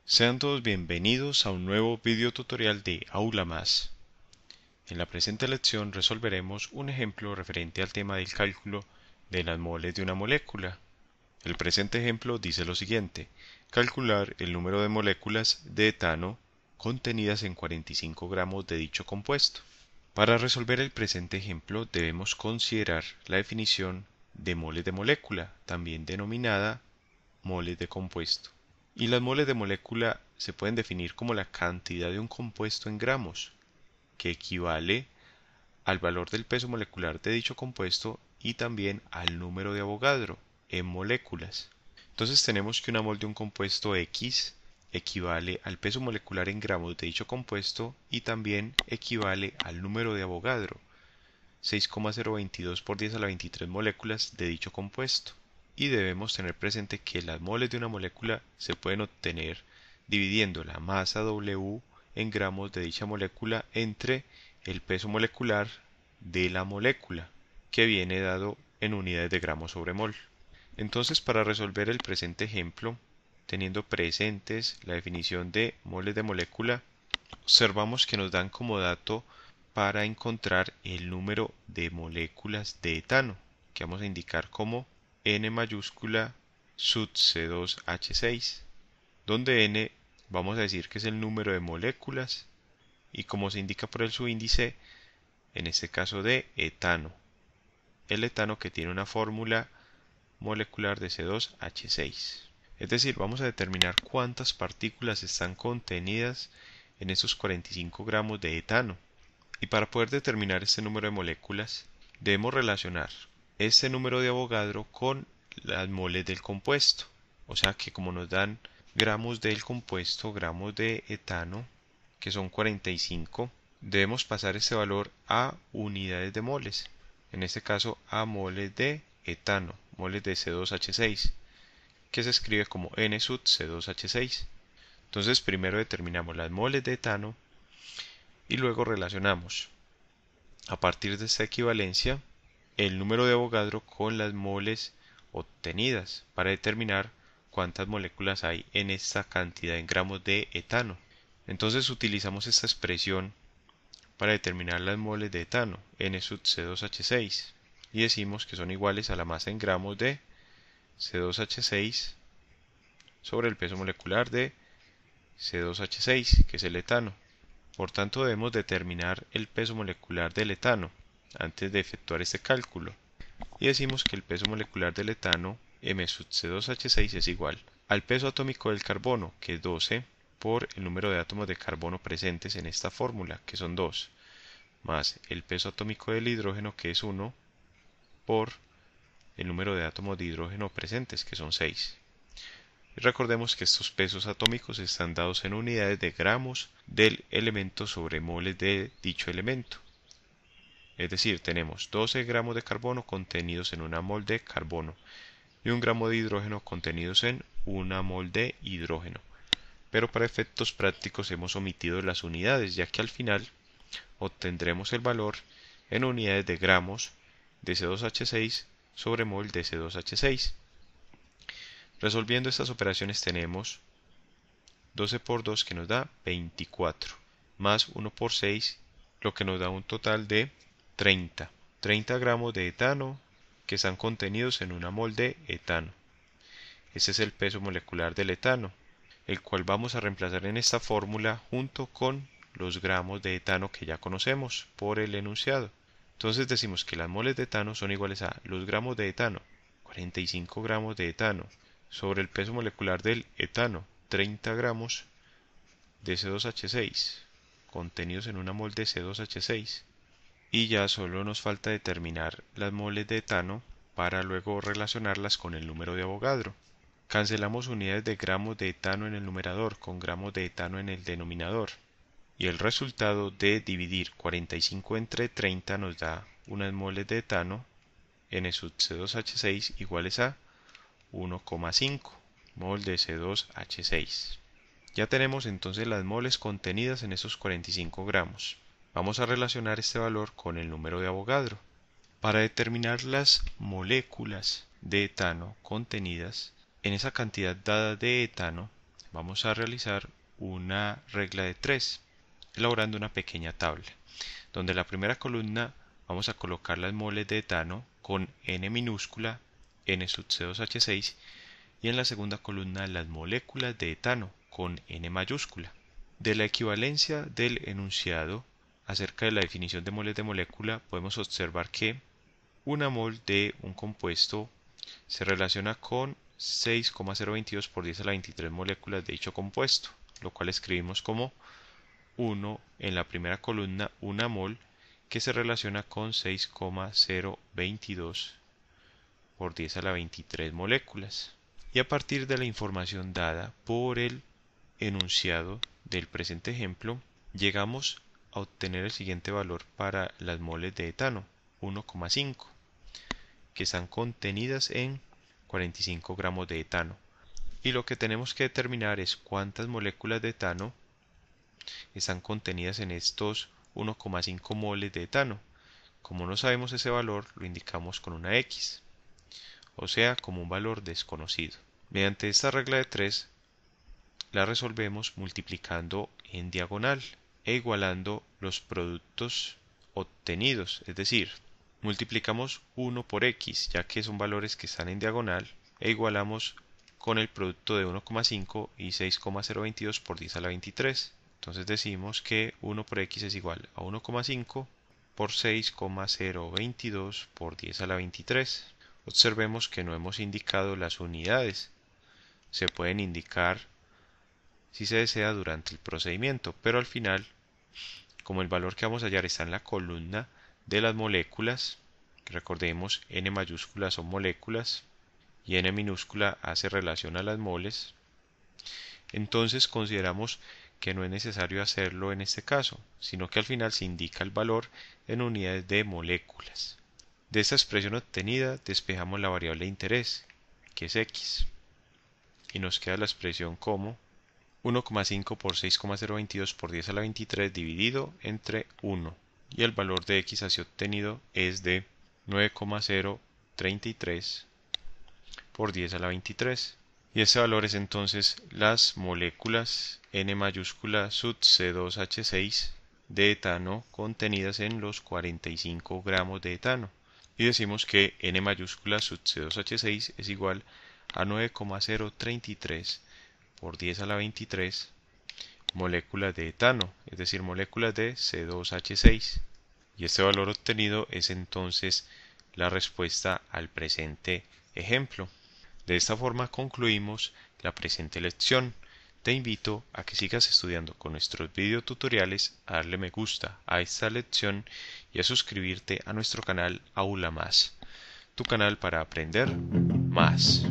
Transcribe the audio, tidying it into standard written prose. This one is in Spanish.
Sean todos bienvenidos a un nuevo video tutorial de Aula Más. En la presente lección resolveremos un ejemplo referente al tema del cálculo de las moles de una molécula. El presente ejemplo dice lo siguiente: calcular el número de moléculas de etano contenidas en 45 gramos de dicho compuesto. Para resolver el presente ejemplo debemos considerar la definición de moles de molécula, también denominada moles de compuesto. Y las moles de molécula se pueden definir como la cantidad de un compuesto en gramos, que equivale al valor del peso molecular de dicho compuesto y también al número de Avogadro en moléculas. Entonces tenemos que una mol de un compuesto X equivale al peso molecular en gramos de dicho compuesto y también equivale al número de Avogadro, 6,022 por 10 a la 23 moléculas de dicho compuesto. Y debemos tener presente que las moles de una molécula se pueden obtener dividiendo la masa W en gramos de dicha molécula entre el peso molecular de la molécula, que viene dado en unidades de gramos sobre mol. Entonces, para resolver el presente ejemplo, teniendo presentes la definición de moles de molécula, observamos que nos dan como dato para encontrar el número de moléculas de etano, que vamos a indicar como N mayúscula sub C2H6, donde N vamos a decir que es el número de moléculas y como se indica por el subíndice, en este caso de etano, el etano que tiene una fórmula molecular de C2H6. Es decir, vamos a determinar cuántas partículas están contenidas en esos 45 gramos de etano. Y para poder determinar este número de moléculas, debemos relacionar este número de Avogadro con las moles del compuesto. O sea que como nos dan gramos del compuesto, gramos de etano, que son 45, debemos pasar este valor a unidades de moles. En este caso a moles de etano, moles de C2H6, que se escribe como N sub C2H6. Entonces primero determinamos las moles de etano y luego relacionamos, a partir de esta equivalencia, el número de Avogadro con las moles obtenidas para determinar cuántas moléculas hay en esta cantidad en gramos de etano. Entonces utilizamos esta expresión para determinar las moles de etano, N sub C2H6, y decimos que son iguales a la masa en gramos de C2H6 sobre el peso molecular de C2H6, que es el etano. Por tanto, debemos determinar el peso molecular del etano antes de efectuar este cálculo. Y decimos que el peso molecular del etano, M sub C2H6, es igual al peso atómico del carbono, que es 12, por el número de átomos de carbono presentes en esta fórmula, que son 2, más el peso atómico del hidrógeno, que es 1, por el número de átomos de hidrógeno presentes, que son 6. Y recordemos que estos pesos atómicos están dados en unidades de gramos del elemento sobre moles de dicho elemento. Es decir, tenemos 12 gramos de carbono contenidos en una mol de carbono y 1 gramo de hidrógeno contenidos en una mol de hidrógeno. Pero para efectos prácticos hemos omitido las unidades, ya que al final obtendremos el valor en unidades de gramos de C2H6 sobre mol de C2H6. Resolviendo estas operaciones tenemos 12 por 2 que nos da 24, más 1 por 6, lo que nos da un total de 30 gramos de etano que están contenidos en una mol de etano. Este es el peso molecular del etano, el cual vamos a reemplazar en esta fórmula junto con los gramos de etano que ya conocemos por el enunciado. Entonces decimos que las moles de etano son iguales a los gramos de etano, 45 gramos de etano, sobre el peso molecular del etano, 30 gramos de C2H6, contenidos en una mol de C2H6. Y ya solo nos falta determinar las moles de etano para luego relacionarlas con el número de Avogadro. Cancelamos unidades de gramos de etano en el numerador con gramos de etano en el denominador. Y el resultado de dividir 45 entre 30 nos da unas moles de etano, N sub C2H6 iguales a 1,5 mol de C2H6. Ya tenemos entonces las moles contenidas en esos 45 gramos. Vamos a relacionar este valor con el número de Avogadro. Para determinar las moléculas de etano contenidas en esa cantidad dada de etano, vamos a realizar una regla de 3, elaborando una pequeña tabla, donde en la primera columna vamos a colocar las moles de etano con N minúscula, N sub C2H6, y en la segunda columna las moléculas de etano con N mayúscula. De la equivalencia del enunciado acerca de la definición de moles de molécula podemos observar que una mol de un compuesto se relaciona con 6,022 por 10 a la 23 moléculas de dicho compuesto, lo cual escribimos como 1 en la primera columna, una mol que se relaciona con 6,022 por 10 a la 23 moléculas. Y a partir de la información dada por el enunciado del presente ejemplo, llegamos a obtener el siguiente valor para las moles de etano, 1,5, que están contenidas en 45 gramos de etano. Y lo que tenemos que determinar es cuántas moléculas de etano están contenidas en estos 1,5 moles de etano. Como no sabemos ese valor, lo indicamos con una X, o sea, como un valor desconocido. Mediante esta regla de 3, la resolvemos multiplicando en diagonal e igualando los productos obtenidos, es decir, multiplicamos 1 por x, ya que son valores que están en diagonal, e igualamos con el producto de 1,5 y 6,022 por 10 a la 23. Entonces decimos que 1 por x es igual a 1,5 por 6,022 por 10 a la 23. Observemos que no hemos indicado las unidades. Se pueden indicar si se desea durante el procedimiento, pero al final, como el valor que vamos a hallar está en la columna de las moléculas, recordemos N mayúscula son moléculas y N minúscula hace relación a las moles, entonces consideramos que no es necesario hacerlo en este caso, sino que al final se indica el valor en unidades de moléculas. De esta expresión obtenida despejamos la variable de interés, que es x, y nos queda la expresión como 1,5 por 6,022 por 10 a la 23 dividido entre 1, y el valor de x así obtenido es de 9,033 por 10 a la 23. Y ese valor es entonces las moléculas N mayúscula sub C2H6 de etano contenidas en los 45 gramos de etano. Y decimos que N mayúscula sub C2H6 es igual a 9,033 por 10 a la 23 moléculas de etano, es decir, moléculas de C2H6. Y este valor obtenido es entonces la respuesta al presente ejemplo. De esta forma concluimos la presente lección. Te invito a que sigas estudiando con nuestros videotutoriales, a darle me gusta a esta lección y a suscribirte a nuestro canal Aula Más, tu canal para aprender más.